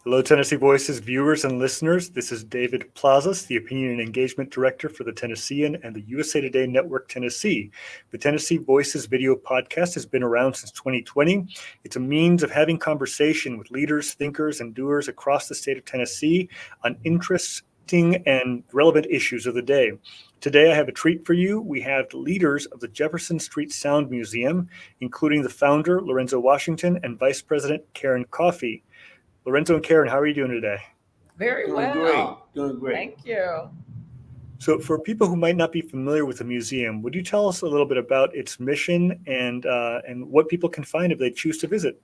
Hello, Tennessee Voices viewers and listeners. This is David Plazas, the Opinion and Engagement Director for the Tennessean and the USA Today Network Tennessee. The Tennessee Voices video podcast has been around since 2020. It's a means of having conversation with leaders, thinkers, and doers across the state of Tennessee on interesting and relevant issues of the day. Today, I have a treat for you. We have the leaders of the Jefferson Street Sound Museum, including the founder, Lorenzo Washington, and Vice President Karen Coffey. Lorenzo and Karen, how are you doing today? Very Doing well. great. Doing great. Thank you. So for people who might not be familiar with the museum, would you tell us a little bit about its mission and what people can find if they choose to visit?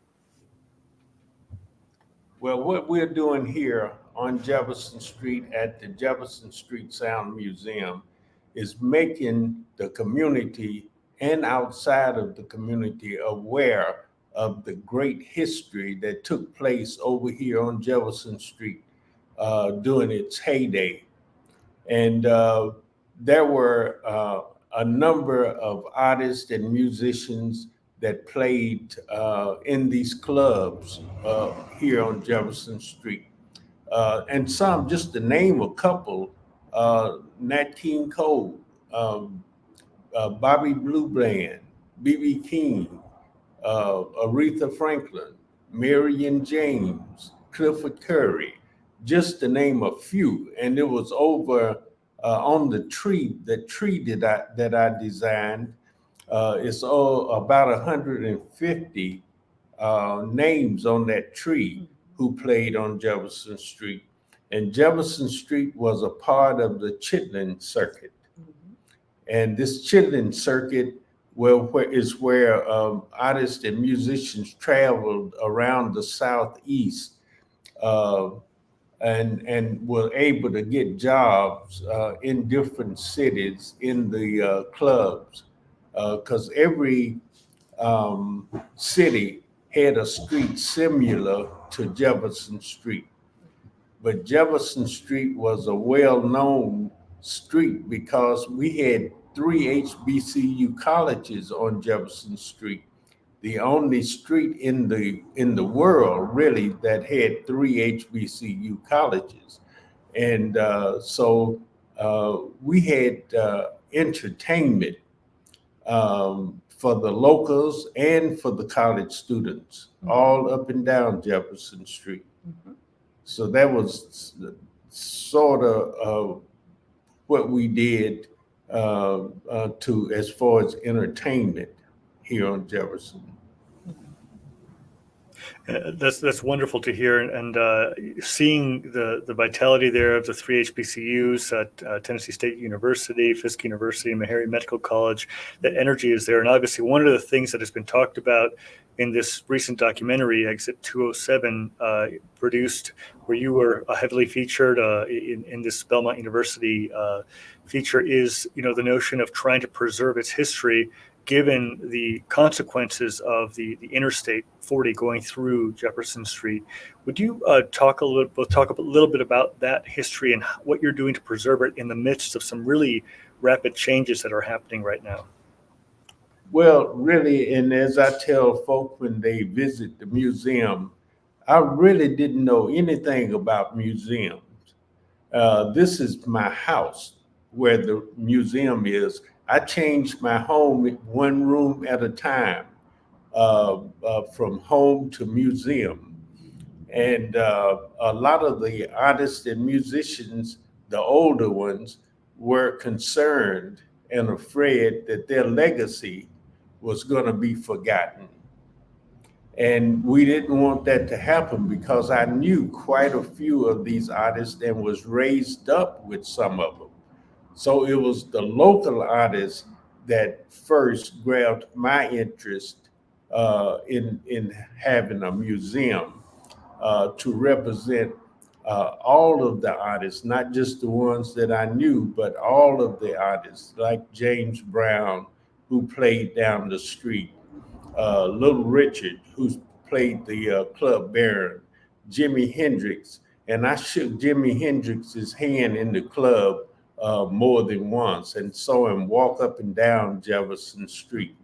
Well, what we're doing here on Jefferson Street at the Jefferson Street Sound Museum is making the community and outside of the community aware of the great history that took place over here on Jefferson Street during its heyday. And there were a number of artists and musicians that played in these clubs here on Jefferson Street. And some, just to name a couple, Nat King Cole, Bobby Blue Bland, B.B. King, Aretha Franklin, Marion James, Clifford Curry, just to name a few. And it was over on the tree that I designed. It's about 150 names on that tree who played on Jefferson Street. And Jefferson Street was a part of the Chitlin Circuit. And this Chitlin Circuit is where artists and musicians traveled around the Southeast and were able to get jobs in different cities in the clubs, because every city had a street similar to Jefferson Street. But Jefferson Street was a well-known street because we had 3 HBCU colleges on Jefferson Street, the only street in the world really that had 3 HBCU colleges. And so we had entertainment for the locals and for the college students, all up and down Jefferson Street. So that was sort of what we did to as far as entertainment here on Jefferson. That's wonderful to hear, and seeing the vitality there of the 3 HBCUs at Tennessee State University, Fisk University, and Meharry Medical College, that energy is there. And obviously one of the things that has been talked about in this recent documentary, Exit 207, produced, where you were heavily featured in this Belmont University feature, is the notion of trying to preserve its history given the consequences of the Interstate 40 going through Jefferson Street. Would you talk a little bit about that history and what you're doing to preserve it in the midst of some really rapid changes that are happening right now? Well, really, and as I tell folk when they visit the museum, I really didn't know anything about museums. This is my house where the museum is. I changed my home one room at a time, from home to museum. And a lot of the artists and musicians, the older ones, were concerned and afraid that their legacy was going to be forgotten. And we didn't want that to happen because I knew quite a few of these artists and was raised up with some of them. So it was the local artists that first grabbed my interest in having a museum to represent all of the artists, not just the ones that I knew, but all of the artists, like James Brown, who played down the street, Little Richard, who played the Club Baron, Jimi Hendrix. And I shook Jimi Hendrix's hand in the club more than once and saw him walk up and down Jefferson Street.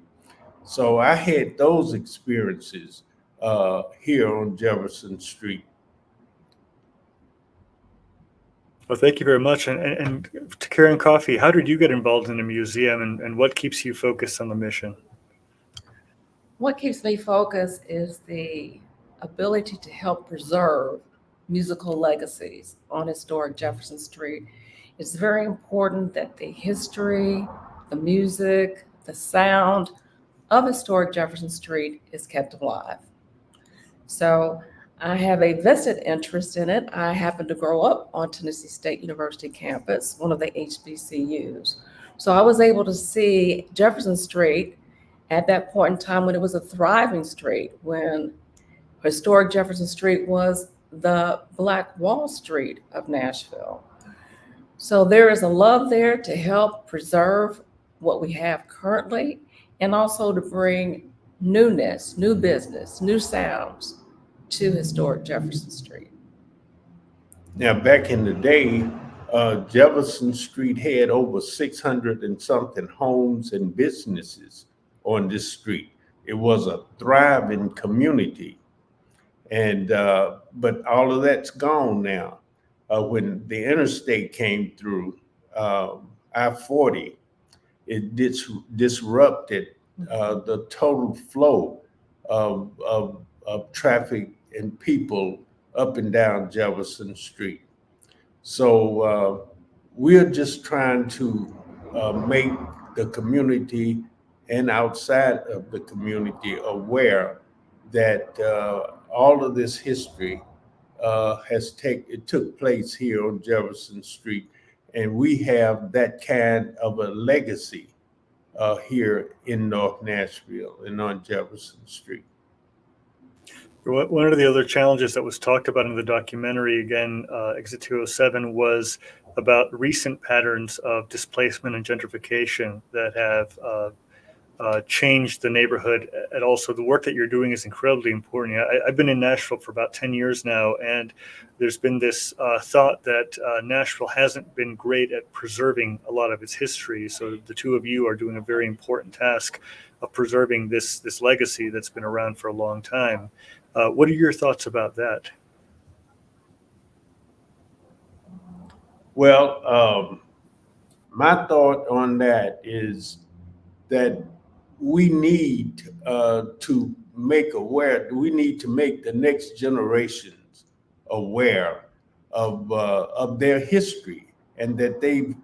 So I had those experiences here on Jefferson Street. Well, thank you very much. And to Karen Coffey, how did you get involved in a museum, and what keeps you focused on the mission? What keeps me focused is the ability to help preserve musical legacies on historic Jefferson Street. It's very important that the history, the music, the sound of historic Jefferson Street is kept alive. So I have a vested interest in it. I happen to grow up on Tennessee State University campus, one of the HBCUs. So I was able to see Jefferson Street at that point in time when it was a thriving street, when historic Jefferson Street was the Black Wall Street of Nashville. So there is a love there to help preserve what we have currently and also to bring newness, new business, new sounds to historic Jefferson Street. Now, back in the day, Jefferson Street had over 600 and something homes and businesses on this street. It was a thriving community. And but all of that's gone now. When the interstate came through, I-40, it disrupted the total flow of traffic and people up and down Jefferson Street. So we're just trying to make the community and outside of the community aware that all of this history it took place here on Jefferson Street, and we have that kind of a legacy here in North Nashville and on Jefferson Street. One of the other challenges that was talked about in the documentary, again, Exit 207, was about recent patterns of displacement and gentrification that have changed the neighborhood. And also the work that you're doing is incredibly important. I've been in Nashville for about 10 years now, and there's been this thought that Nashville hasn't been great at preserving a lot of its history. So the two of you are doing a very important task of preserving this legacy that's been around for a long time. What are your thoughts about that? Well, my thought on that is that we need we need to make the next generations aware of their history, and that they've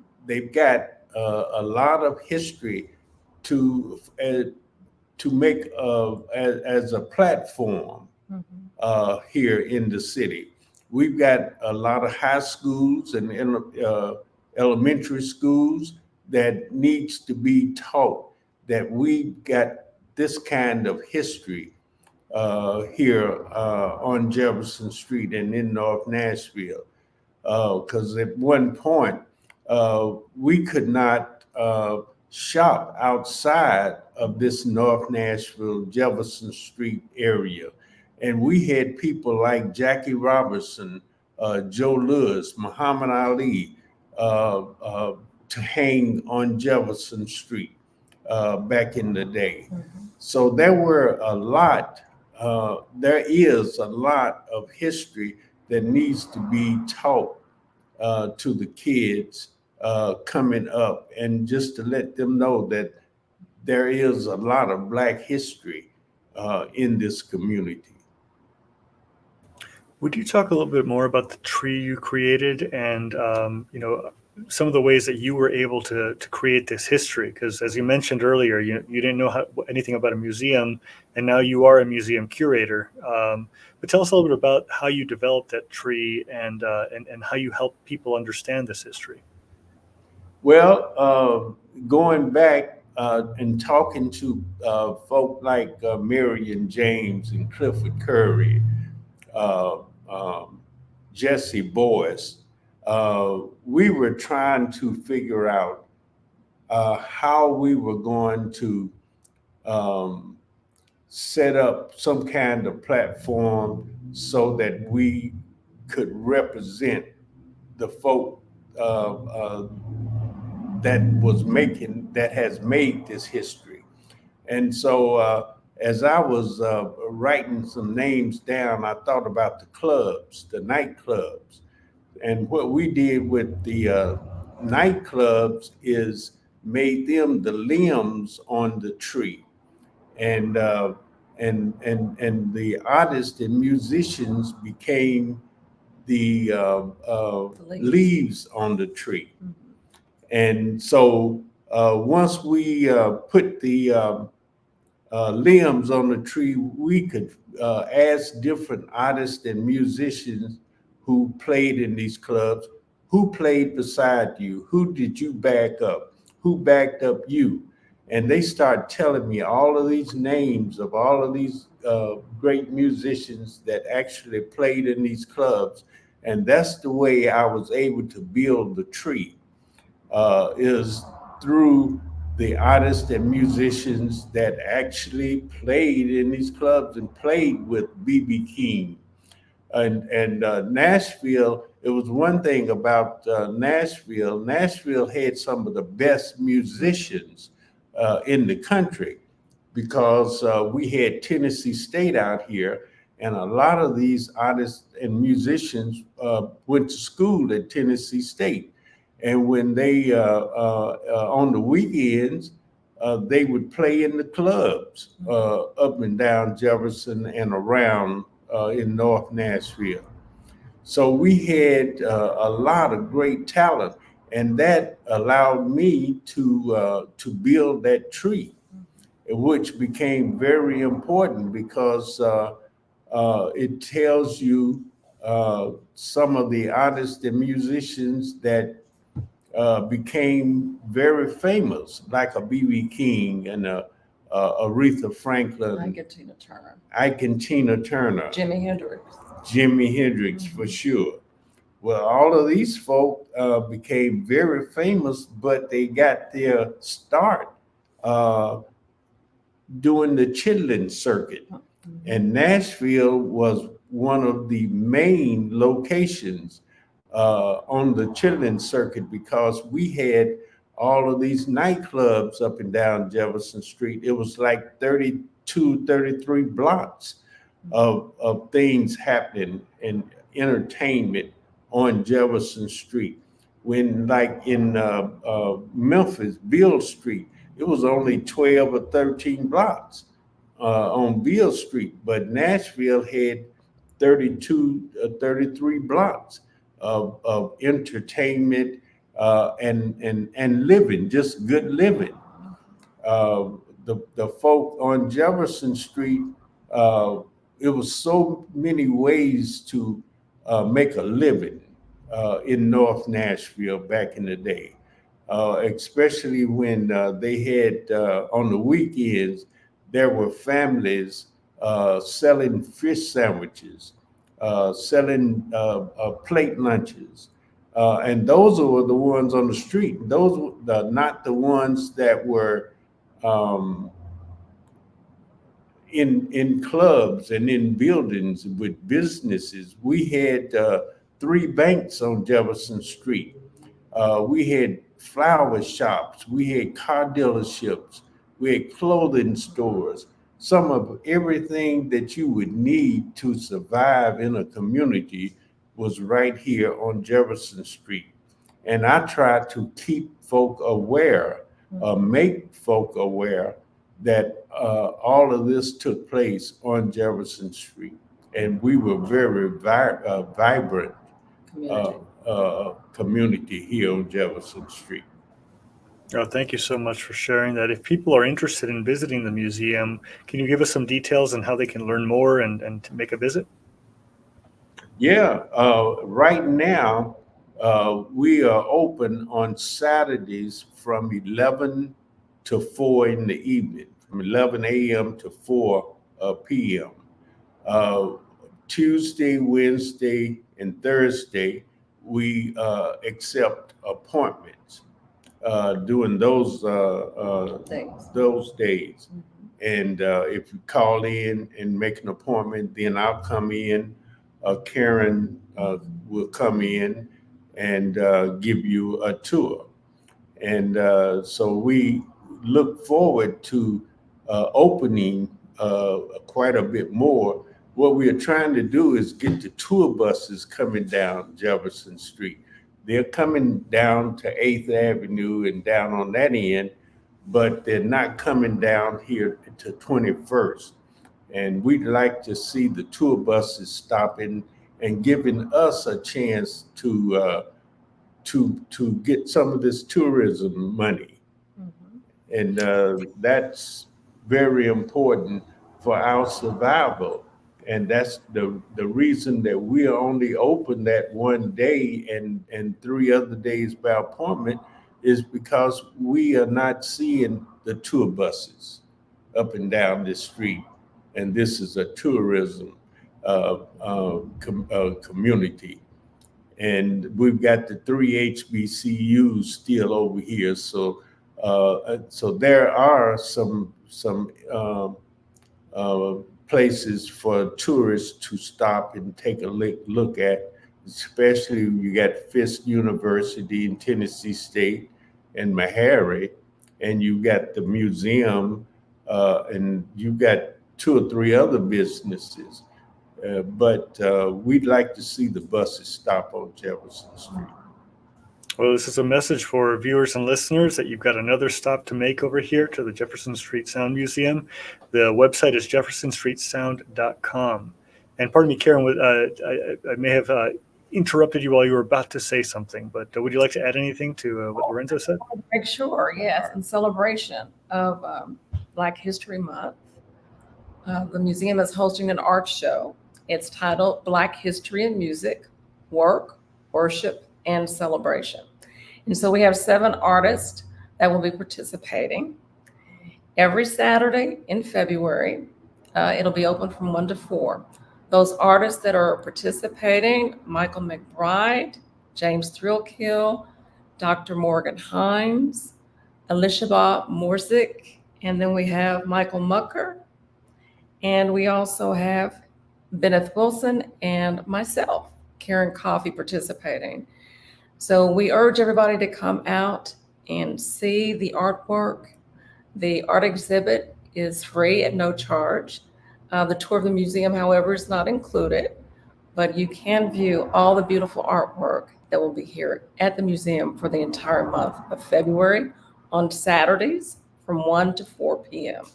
got a lot of history to make as a platform here in the city. We've got a lot of high schools and elementary schools that needs to be taught that we got this kind of history here on Jefferson Street and in North Nashville. Because at one point, we could not shop outside of this North Nashville, Jefferson Street area. And we had people like Jackie Robinson, Joe Louis, Muhammad Ali to hang on Jefferson Street back in the day. So there is a lot of history that needs to be taught to the kids coming up, and just to let them know that there is a lot of Black history in this community. Would you talk a little bit more about the tree you created, and some of the ways that you were able to create this history? Because as you mentioned earlier, you didn't know anything about a museum, and now you are a museum curator. But tell us a little bit about how you developed that tree and how you help people understand this history. Well, going back and talking to folk like Marion James and Clifford Curry, Jesse Boyce, we were trying to figure out how we were going to set up some kind of platform so that we could represent the folk that has made this history. And so as I was writing some names down, I thought about the clubs, the nightclubs, and what we did with the nightclubs is made them the limbs on the tree, and and the artists and musicians became the The leaves. leaves on the tree. Mhm. And so once we put the limbs on the tree, we could ask different artists and musicians who played in these clubs, who played beside you, who did you back up, who backed up you. And they start telling me all of these names of all of these great musicians that actually played in these clubs. And that's the way I was able to build the tree, is through the artists and musicians that actually played in these clubs and played with B.B. King. And Nashville, it was one thing about Nashville. Nashville had some of the best musicians in the country, because we had Tennessee State out here, and a lot of these artists and musicians went to school at Tennessee State. And when they on the weekends, they would play in the clubs up and down Jefferson and around in North Nashville. So we had a lot of great talent, and that allowed me to build that tree, which became very important because it tells you some of the artists and musicians that became very famous, like a B.B. King and Aretha Franklin, I get Tina Turner, Ike and Tina Turner, Jimi Hendrix. Jimi Hendrix for sure. Well, all of these folk became very famous, but they got their start uh, doing the Chitlin Circuit. And Nashville was one of the main locations on the Chitlin Circuit, because we had all of these nightclubs up and down Jefferson Street. It was like 32, 33 blocks of things happening and entertainment on Jefferson Street. When, like in Memphis, Beale Street, it was only 12 or 13 blocks on Beale Street, but Nashville had 32, 33 blocks of entertainment and living, just good living. The folk on Jefferson Street, it was so many ways to make a living in North Nashville back in the day, especially when they had on the weekends, there were families selling fish sandwiches, selling plate lunches. And those were the ones on the street. Those were not the ones that were um, in clubs and in buildings with businesses. We had 3 banks on Jefferson Street. We had flower shops. We had car dealerships. We had clothing stores. Some of everything that you would need to survive in a community was right here on Jefferson Street. And I try to keep folk aware, make folk aware that all of this took place on Jefferson Street. And we were very vibrant Community. community here on Jefferson Street. Oh, thank you so much for sharing that. If people are interested in visiting the museum, can you give us some details on how they can learn more and to make a visit? Yeah, right now we are open on Saturdays from 11 to 4 in the evening, from 11 a.m. to 4 p.m. Uh, Tuesday, Wednesday, and Thursday, we accept appointments during Thanks. those days. Mhm. And if you call in and make an appointment, then I'll come in. Karen will come in and give you a tour. And so we look forward to opening quite a bit more. what we are trying to do is get the tour buses coming down Jefferson Street. They're coming down to 8th Avenue and down on that end, but they're not coming down here to 21st. And we'd like to see the tour buses stopping and giving us a chance to get some of this tourism money. And that's very important for our survival. And that's the reason that we are only open that one day and 3 other days by appointment is because we are not seeing the tour buses up and down this street. And this is a tourism community. And we've got the 3 HBCUs still over here. So there are some places for tourists to stop and take a look at, especially you got Fisk University in Tennessee State and Meharry, and you got the museum, and you got 2 or 3 other businesses. But we'd like to see the buses stop on Jefferson Street. Well, this is a message for viewers and listeners that you've got another stop to make over here to the Jefferson Street Sound Museum. The website is jeffersonstreetsound.com. And pardon me, Karen, I may have interrupted you while you were about to say something, but would you like to add anything to what Lorenzo said? Sure, yes. In celebration of Black History Month, the museum is hosting an art show. It's titled Black History in Music, Work, Worship, and Celebration. And so we have 7 artists that will be participating. Every Saturday in February, it'll be open from 1 to 4. Those artists that are participating, Michael McBride, James Thrillkill, Dr. Morgan Himes, Elishaba Morzik, and then we have Michael Mucker, and we also have Benneth Wilson and myself, Karen Coffey, participating. So we urge everybody to come out and see the artwork. The art exhibit is free at no charge. The tour of the museum, however, is not included, but you can view all the beautiful artwork that will be here at the museum for the entire month of February on Saturdays from 1 to 4 p.m.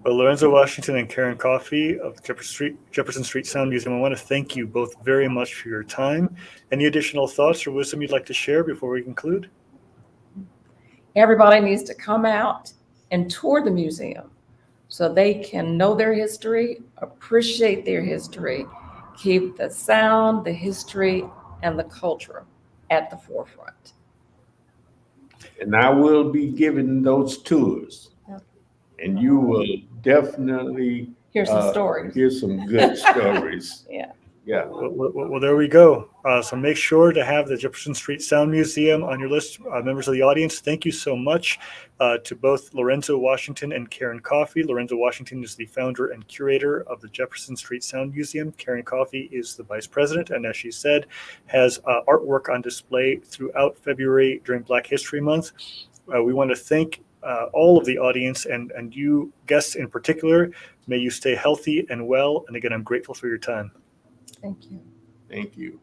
Well, Lorenzo Washington and Karen Coffey of Jefferson Street Sound Museum, I want to thank you both very much for your time. Any additional thoughts or wisdom you'd like to share before we conclude? Everybody needs to come out and tour the museum so they can know their history, appreciate their history, keep the sound, the history, and the culture at the forefront. And I will be giving those tours. And you will definitely Here's some stories. Hear some good stories. Yeah. Yeah. Well, there we go. So make sure to have the Jefferson Street Sound Museum on your list. Members of the audience, thank you so much to both Lorenzo Washington and Karen Coffey. Lorenzo Washington is the founder and curator of the Jefferson Street Sound Museum. Karen Coffey is the vice president, and as she said, has artwork on display throughout February during Black History Month. We want to thank all of the audience and you guests in particular. May you stay healthy and well. And again, I'm grateful for your time. Thank you. Thank you.